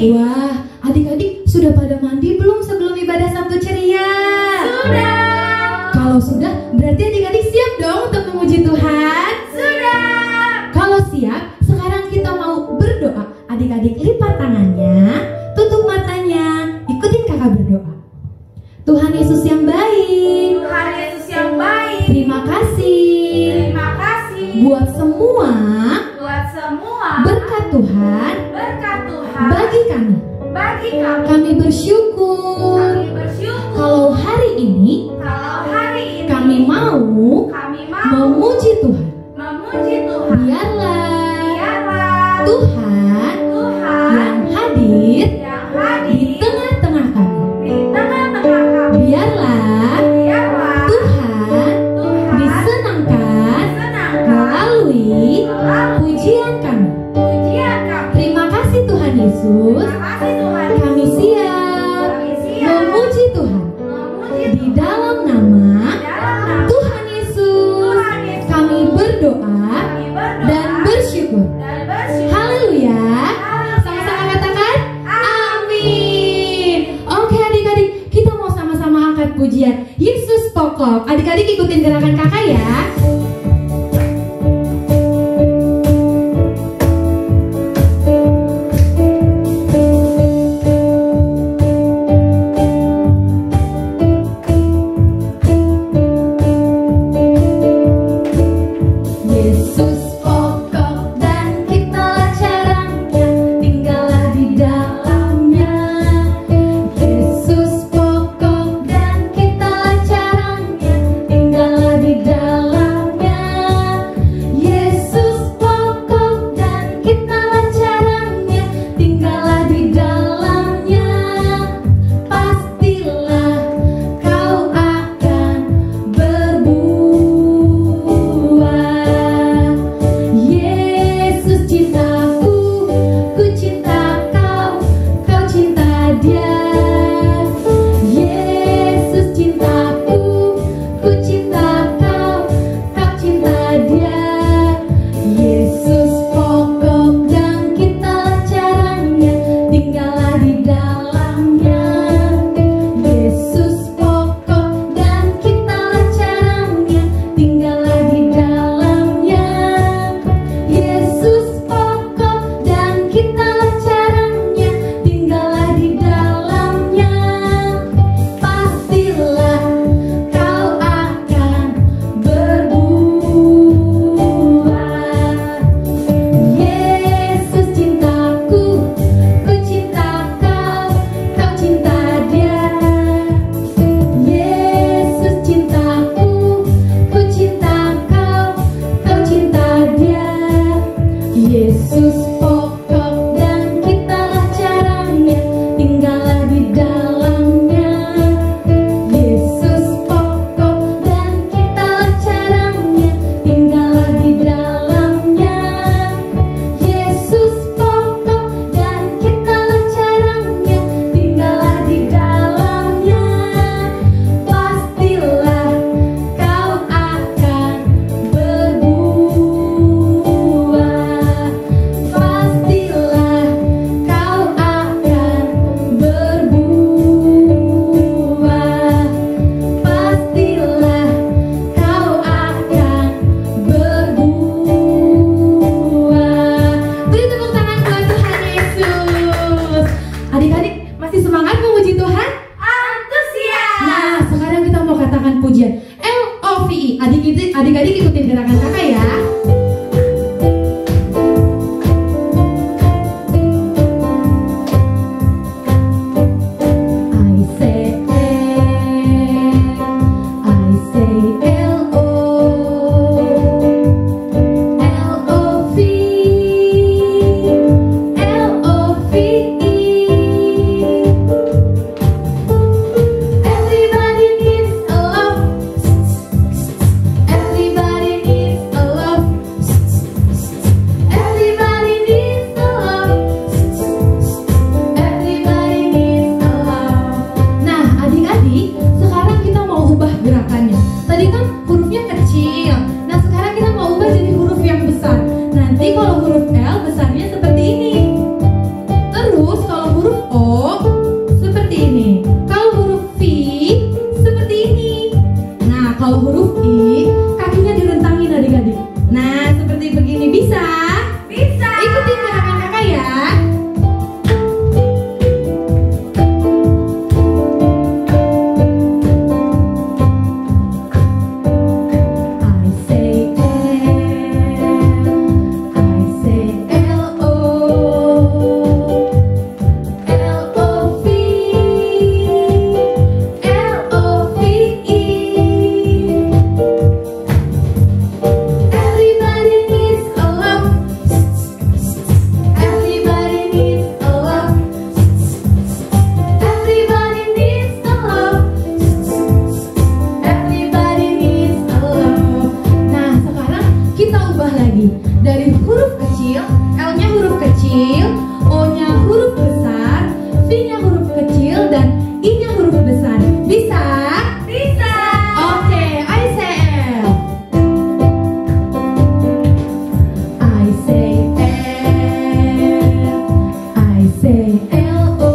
Wah, adik-adik sudah pada mandi belum sebelum ibadah Sabtu ceria? Sudah. Kalau sudah, berarti adik-adik siap dong untuk memuji Tuhan? Sudah. Kalau siap, sekarang kita mau berdoa. Adik-adik lipat tangannya, tutup matanya, ikutin kakak berdoa. Tuhan Yesus yang baik, Tuhan Yesus yang baik, terima kasih terima kasih buat semua berkat Tuhan bagi kami. Kami bersyukur kalau hari ini kami mau memuji Tuhan. Biarlah Tuhan yang hadir di tengah-tengah kami. Biarlah Tuhan disenangkan melalui pujian kami. Terima kasih Tuhan Yesus. Kami siap memuji Tuhan. Di dalam nama Tuhan Yesus kami berdoa dan bersyukur. Haleluya. Sama-sama katakan amin. Oke adik-adik, kita mau sama-sama angkat pujian Yesus pokok. Adik-adik ikutin gerakan kakak ya. Adik-adik ikutin gerakan kakak ya. Everybody needs a love. dari huruf kecil, L-nya huruf kecil, O-nya huruf besar, V-nya huruf kecil, dan I-nya huruf besar. Bisa? Bisa. Oke, I say L. I say L. I say L-O.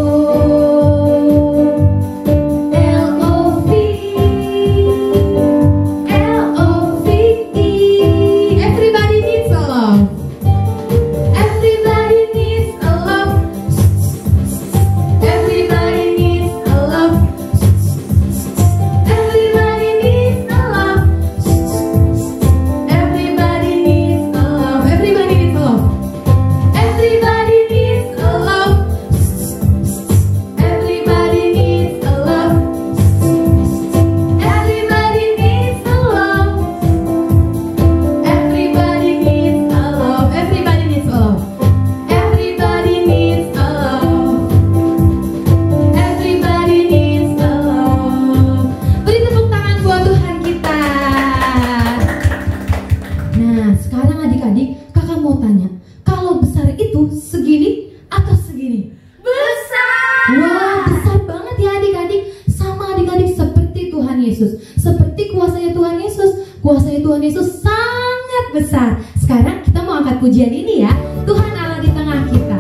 Seperti kuasanya Tuhan Yesus. Kuasanya Tuhan Yesus sangat besar. Sekarang kita mau angkat pujian ini ya. Tuhan Allah di tengah kita.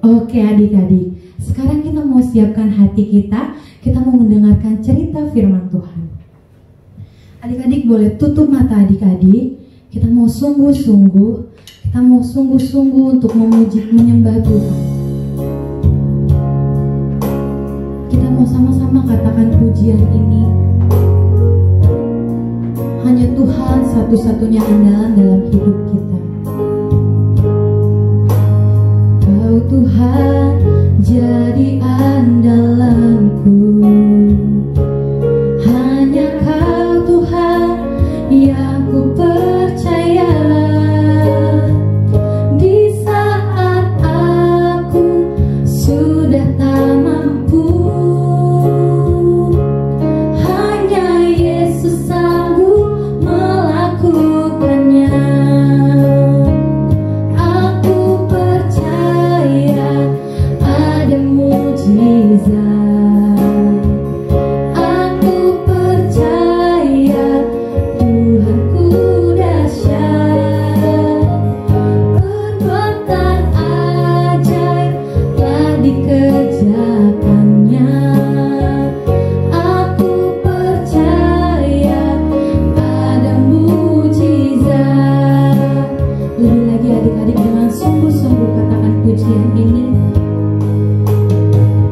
Oke adik-adik, sekarang kita mau siapkan hati kita. Kita mau mendengarkan cerita firman Tuhan. Adik-adik boleh tutup mata adik-adik. Kita mau sungguh-sungguh. Kita mau sungguh-sungguh untuk memuji, menyembah Tuhan. Kita mau sama-sama katakan pujian ini. Hanya Tuhan satu-satunya andalan dalam hidup kita. Tuhan jadi andalanku, hanya Kau Tuhan yang ku percaya. Di saat aku sudah tak mampu, hanya Yesus sanggup melakukannya. Adik-adik dengan sungguh-sungguh katakan pujian ini.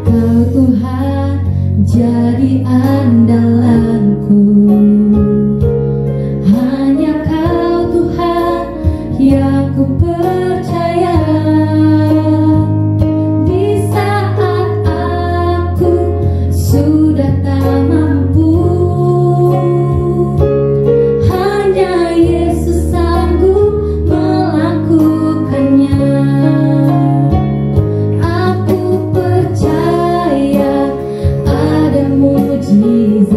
Kau Tuhan andalanku. Hanya Kau Tuhan yang ku percaya. Di saat aku sudah tak mampu, hanya Yesus sanggup melakukannya. Aku percaya ada mujizat.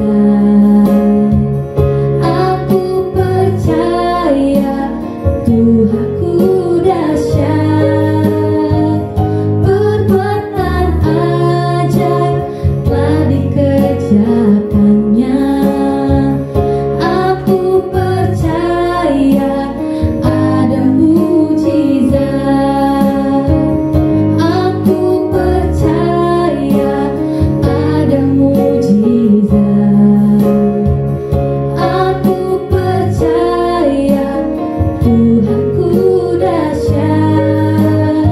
Aku percaya Tuhanku dahsyat. Perbuatan ajaib telah dikerjakannya. Aku percaya ada mujizat. Aku percaya ada mujizat. Aku percaya Tuhanku dahsyat.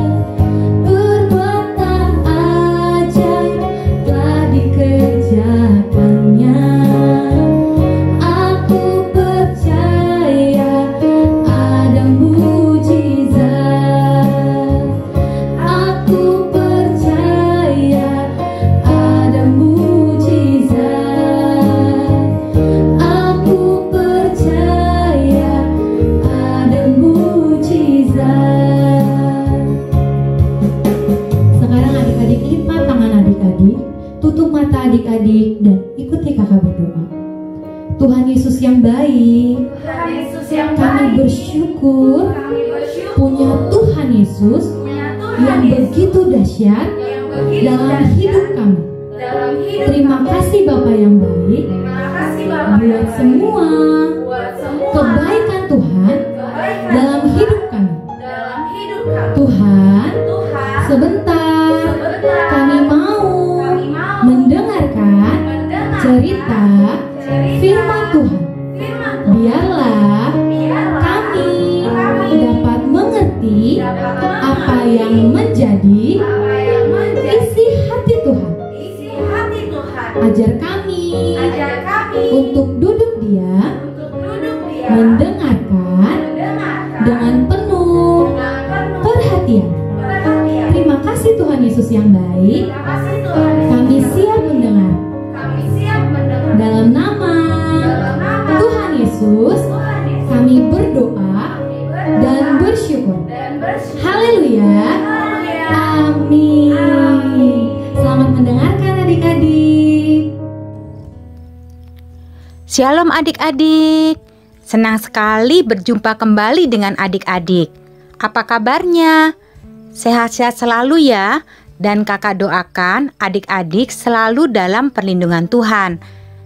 Perbuatan ajaib telah dikerjakannya. Aku percaya ada mujizat. Aku percaya ada mujizat. Aku percaya ada mujizat. Sekarang adik-adik lipat tangan adik-adik, tutup mata adik-adik dan ikuti kakak berdoa. Tuhan Yesus yang baik, Tuhan Yesus yang kami baik, bersyukur kami bersyukur punya Tuhan Yesus punya Tuhan yang Yesus begitu dahsyat yang begitu dalam dahsyat hidup kami. dalam hidup Terima kami. kasih Bapa yang baik Terima kasih Bapak buat yang baik. semua Buat semua kebaikan Tuhan kebaikan dalam Tuhan hidup kami. dalam hidup kami. Tuhan, Tuhan, sebentar sebentar kami mau kami mau mendengarkan mendengar cerita firman Tuhan. firman Tuhan. Biarlah Biarlah kami kami dapat mengerti dapat apa yang menjadi apa yang menjadi isi hati Tuhan. isi hati Tuhan. Ajar kami Ajar kami untuk duduk diam, untuk duduk diam mendengarkan mendengarkan dengan penuh dengan penuh perhatian. perhatian. Terima kasih Tuhan Yesus yang baik. Terima kasih Tuhan. Kami siap mendengar. Kami siap mendengar. Dalam nama Dalam nama Tuhan Yesus, Tuhan Yesus kami berdoa kami berdoa dan bersyukur. dan bersyukur. Haleluya. Haleluya. Amin. Selamat mendengarkan adik-adik. Shalom adik-adik. Senang sekali berjumpa kembali dengan adik-adik. Apa kabarnya? Sehat-sehat selalu ya. Dan kakak doakan adik-adik selalu dalam perlindungan Tuhan.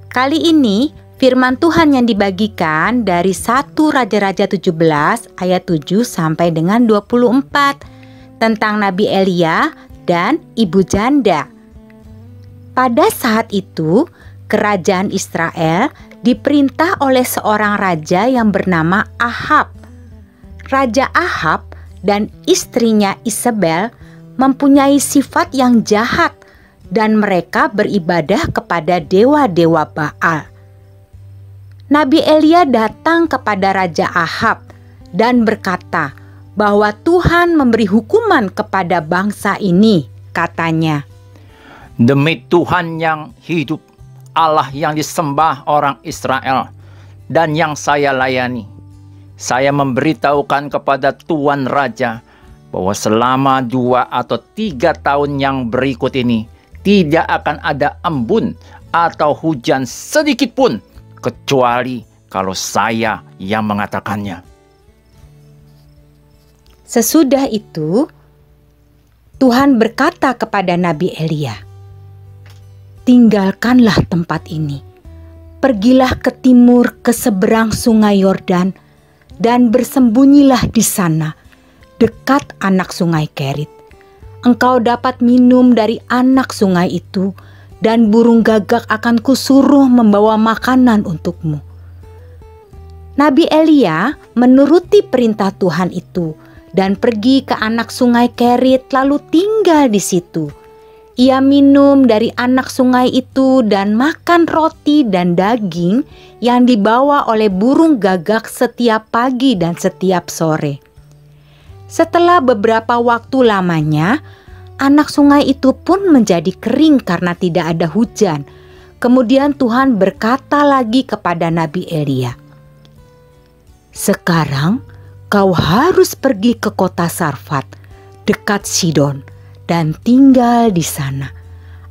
Kali ini firman Tuhan yang dibagikan dari 1 Raja-Raja 17 ayat 7 sampai dengan 24 tentang Nabi Elia dan ibu janda. Pada saat itu, kerajaan Israel diperintah oleh seorang raja yang bernama Ahab. Raja Ahab dan istrinya Isabel mempunyai sifat yang jahat dan mereka beribadah kepada dewa-dewa Baal. Nabi Elia datang kepada Raja Ahab dan berkata bahwa Tuhan memberi hukuman kepada bangsa ini, katanya. Demi Tuhan yang hidup, Allah yang disembah orang Israel dan yang saya layani, saya memberitahukan kepada Tuan Raja bahwa selama 2 atau 3 tahun yang berikut ini tidak akan ada embun atau hujan sedikit pun kecuali kalau saya yang mengatakannya. Sesudah itu, Tuhan berkata kepada Nabi Elia, "Tinggalkanlah tempat ini, pergilah ke timur ke seberang sungai Yordan dan bersembunyilah di sana, dekat anak sungai Kerit. Engkau dapat minum dari anak sungai itu, dan burung gagak akan kusuruh membawa makanan untukmu." Nabi Elia menuruti perintah Tuhan itu dan pergi ke anak sungai Kerit lalu tinggal di situ. Ia minum dari anak sungai itu dan makan roti dan daging yang dibawa oleh burung gagak setiap pagi dan setiap sore. Setelah beberapa waktu lamanya, anak sungai itu pun menjadi kering karena tidak ada hujan. Kemudian Tuhan berkata lagi kepada Nabi Elia, "Sekarang kau harus pergi ke kota Sarfat, dekat Sidon, dan tinggal di sana.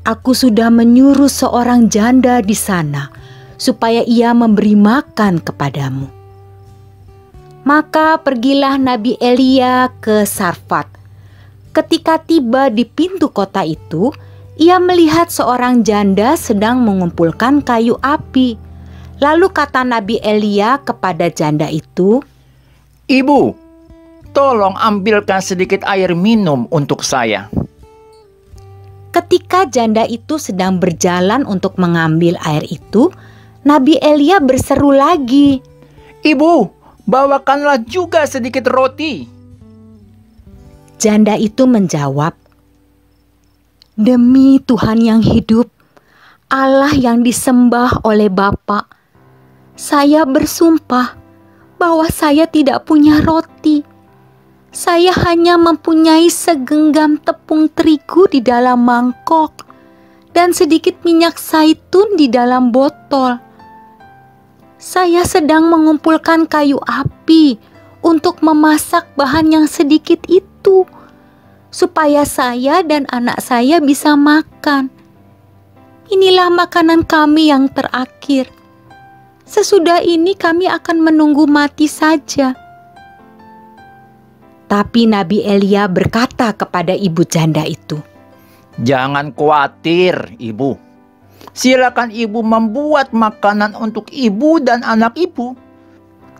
Aku sudah menyuruh seorang janda di sana supaya ia memberi makan kepadamu." Maka pergilah Nabi Elia ke Sarfat. Ketika tiba di pintu kota itu, ia melihat seorang janda sedang mengumpulkan kayu api. Lalu kata Nabi Elia kepada janda itu, "Ibu, tolong ambilkan sedikit air minum untuk saya." Ketika janda itu sedang berjalan untuk mengambil air itu, Nabi Elia berseru lagi, "Ibu, bawakanlah juga sedikit roti." Janda itu menjawab, "Demi Tuhan yang hidup, Allah yang disembah oleh Bapa, saya bersumpah bahwa saya tidak punya roti. Saya hanya mempunyai segenggam tepung terigu di dalam mangkok dan sedikit minyak zaitun di dalam botol. Saya sedang mengumpulkan kayu api untuk memasak bahan yang sedikit itu, supaya saya dan anak saya bisa makan. Inilah makanan kami yang terakhir. Sesudah ini kami akan menunggu mati saja." Tapi Nabi Elia berkata kepada ibu janda itu, "Jangan khawatir, Ibu. Silakan Ibu membuat makanan untuk Ibu dan anak Ibu.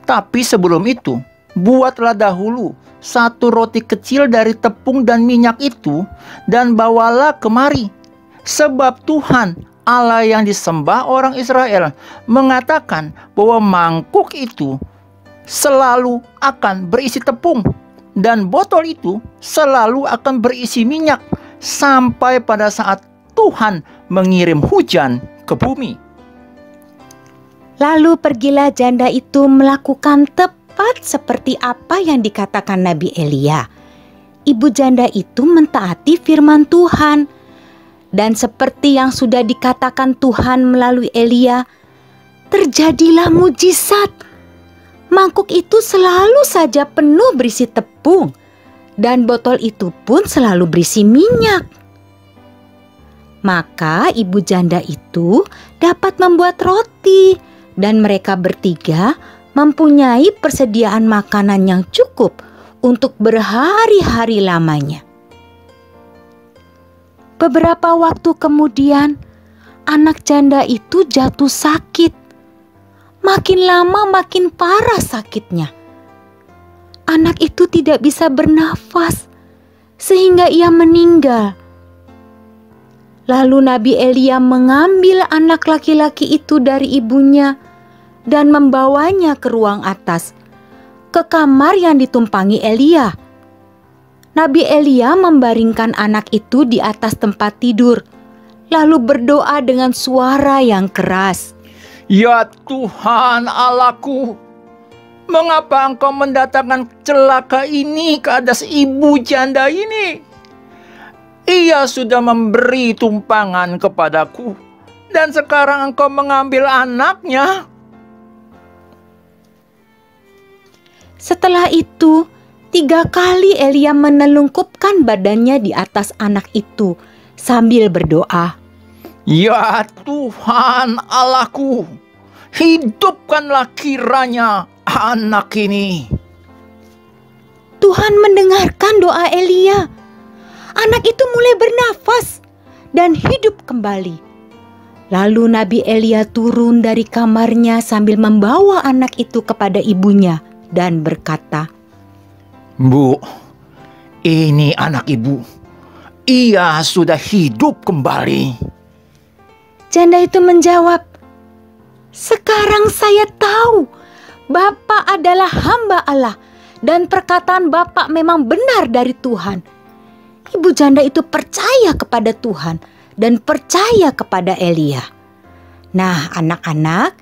Tapi sebelum itu, buatlah dahulu satu roti kecil dari tepung dan minyak itu dan bawalah kemari. Sebab Tuhan, Allah yang disembah orang Israel, mengatakan bahwa mangkuk itu selalu akan berisi tepung dan botol itu selalu akan berisi minyak sampai pada saat Tuhan mengirim hujan ke bumi." Lalu pergilah janda itu melakukan tepat seperti apa yang dikatakan Nabi Elia. Ibu janda itu mentaati firman Tuhan. Dan seperti yang sudah dikatakan Tuhan melalui Elia, terjadilah mujizat. Mangkuk itu selalu saja penuh berisi tepung, dan botol itu pun selalu berisi minyak. Maka ibu janda itu dapat membuat roti, dan mereka bertiga mempunyai persediaan makanan yang cukup untuk berhari-hari lamanya. Beberapa waktu kemudian, anak janda itu jatuh sakit. Makin lama makin parah sakitnya. Anak itu tidak bisa bernafas, sehingga ia meninggal. Lalu Nabi Elia mengambil anak laki-laki itu dari ibunya dan membawanya ke ruang atas, ke kamar yang ditumpangi Elia. Nabi Elia membaringkan anak itu di atas tempat tidur, lalu berdoa dengan suara yang keras, "Ya Tuhan Allahku, mengapa Engkau mendatangkan celaka ini ke atas ibu janda ini? Ia sudah memberi tumpangan kepadaku, dan sekarang Engkau mengambil anaknya." Setelah itu, 3 kali Elia menelungkupkan badannya di atas anak itu sambil berdoa, "Ya Tuhan Allahku, hidupkanlah kiranya anak ini." Tuhan mendengarkan doa Elia. Anak itu mulai bernafas dan hidup kembali. Lalu Nabi Elia turun dari kamarnya sambil membawa anak itu kepada ibunya dan berkata, "Bu, ini anak ibu. Ia sudah hidup kembali." Janda itu menjawab, "Sekarang saya tahu Bapak adalah hamba Allah dan perkataan Bapak memang benar dari Tuhan. ibu janda itu percaya kepada Tuhan dan percaya kepada Elia. Nah, anak-anak,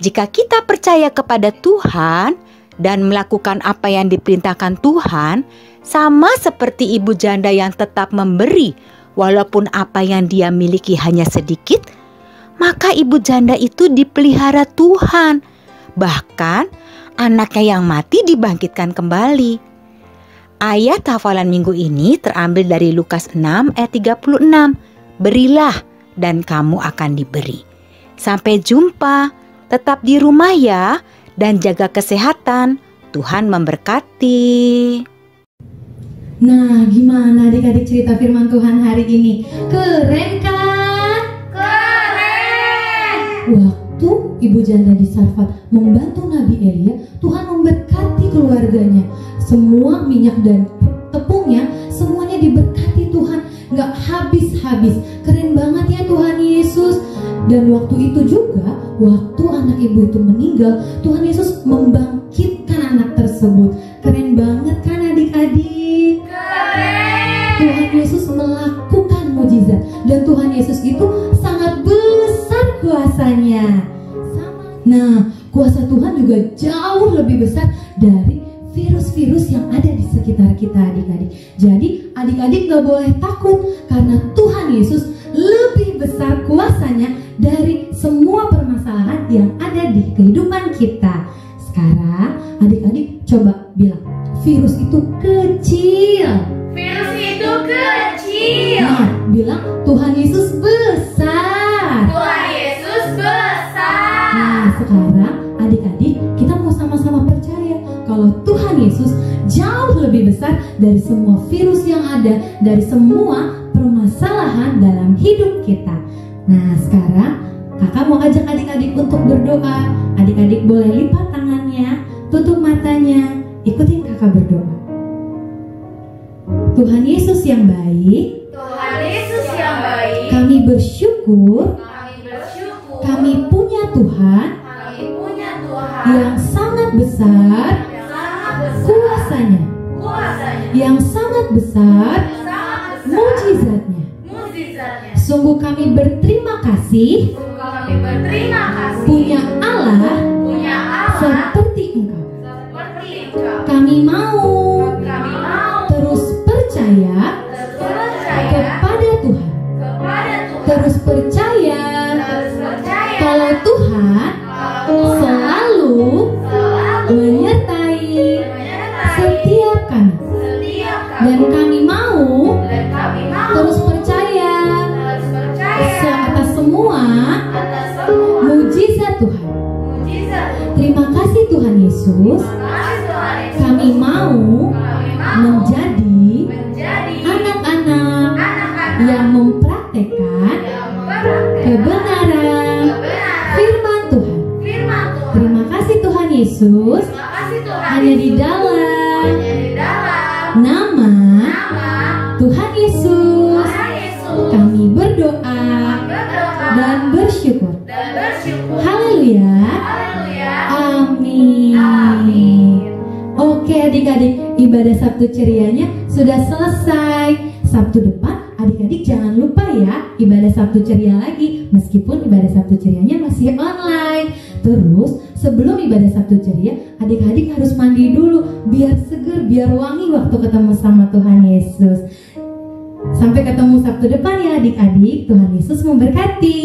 jika kita percaya kepada Tuhan dan melakukan apa yang diperintahkan Tuhan, sama seperti ibu janda yang tetap memberi walaupun apa yang dia miliki hanya sedikit, maka ibu janda itu dipelihara Tuhan. Bahkan anaknya yang mati dibangkitkan kembali. Ayat hafalan minggu ini terambil dari Lukas 6 ayat 36. Berilah dan kamu akan diberi. Sampai jumpa, tetap di rumah ya, dan jaga kesehatan. Tuhan memberkati. Nah, gimana adik-adik cerita firman Tuhan hari ini? Keren kan? Keren. Waktu ibu janda di Sarfat membantu Nabi Elia, Tuhan memberkati keluarganya. Semua minyak dan tepungnya semuanya diberkati Tuhan, gak habis-habis. Keren banget ya Tuhan Yesus. Dan waktu itu juga, waktu anak ibu itu meninggal, Tuhan Yesus membangkitkan anak tersebut. Keren banget kan adik-adik? Keren. Tuhan Yesus melakukan mujizat, dan Tuhan Yesus itu sangat besar kuasanya. Nah, kuasa Tuhan juga jauh lebih besar dari virus-virus yang ada di sekitar kita adik-adik. Jadi adik-adik gak boleh takut, karena Tuhan Yesus lebih besar kuasanya dari semua permasalahan yang ada di kehidupan kita. Sekarang adik-adik coba bilang, virus itu kecil. Virus itu kecil. Nah, bilang Tuhan Yesus besar. Tuhan Yesus besar. Nah, sekarang adik-adik kita mau sama-sama percaya kalau Tuhan Yesus jauh lebih besar dari semua virus yang ada, dari semua permasalahan dalam hidup kita. Nah, sekarang kakak mau ajak adik-adik untuk berdoa. Adik-adik boleh lipat tangannya, tutup matanya, ikutin kakak berdoa. Tuhan Yesus yang baik, Tuhan Yesus yang baik, kami bersyukur kami punya Tuhan kami punya Tuhan yang sangat besar yang sangat besar kuasanya, kuasanya, yang sangat besar yang sangat besar mujizatnya. mujizatnya. Sungguh kami berterima kasih Sungguh kami berterima kasih punya Allah punya Allah seperti Engkau. seperti Engkau. Kami mau Kami mau terus percaya terus percaya kepada Tuhan, kepada Tuhan, terus percaya terus percaya kalau Tuhan kalau Tuhan selalu selalu menyertai menyertai setiap kami. setiap Dan kami, kami mau dan kami mau terus percaya terus percaya atas semua atas semua mujizat Tuhan. mujizat. Terima kasih Tuhan Yesus. Terima kasih Tuhan Yesus. Kami mau Kami mau menjadi menjadi anak-anak anak-anak yang mempraktekkan yang mempraktikkan kebenaran kebenaran firman Tuhan. firman Tuhan. Terima kasih Tuhan Yesus. Terima kasih Tuhan Hanya di Yesus. dalam Hanya di dalam nama nama Tuhan Yesus Tuhan Yesus kami berdoa berdoa dan bersyukur. dan bersyukur. Haleluya. Haleluya. Amin. Amin. Oke adik-adik, ibadah Sabtu cerianya sudah selesai. Sabtu depan adik-adik jangan lupa ya, ibadah Sabtu ceria lagi. Meskipun ibadah Sabtu cerianya masih online. Terus sebelum ibadah Sabtu ceria, adik-adik harus mandi dulu biar seger, biar wangi waktu ketemu sama Tuhan Yesus. Sampai ketemu Sabtu depan ya adik-adik. Tuhan Yesus memberkati.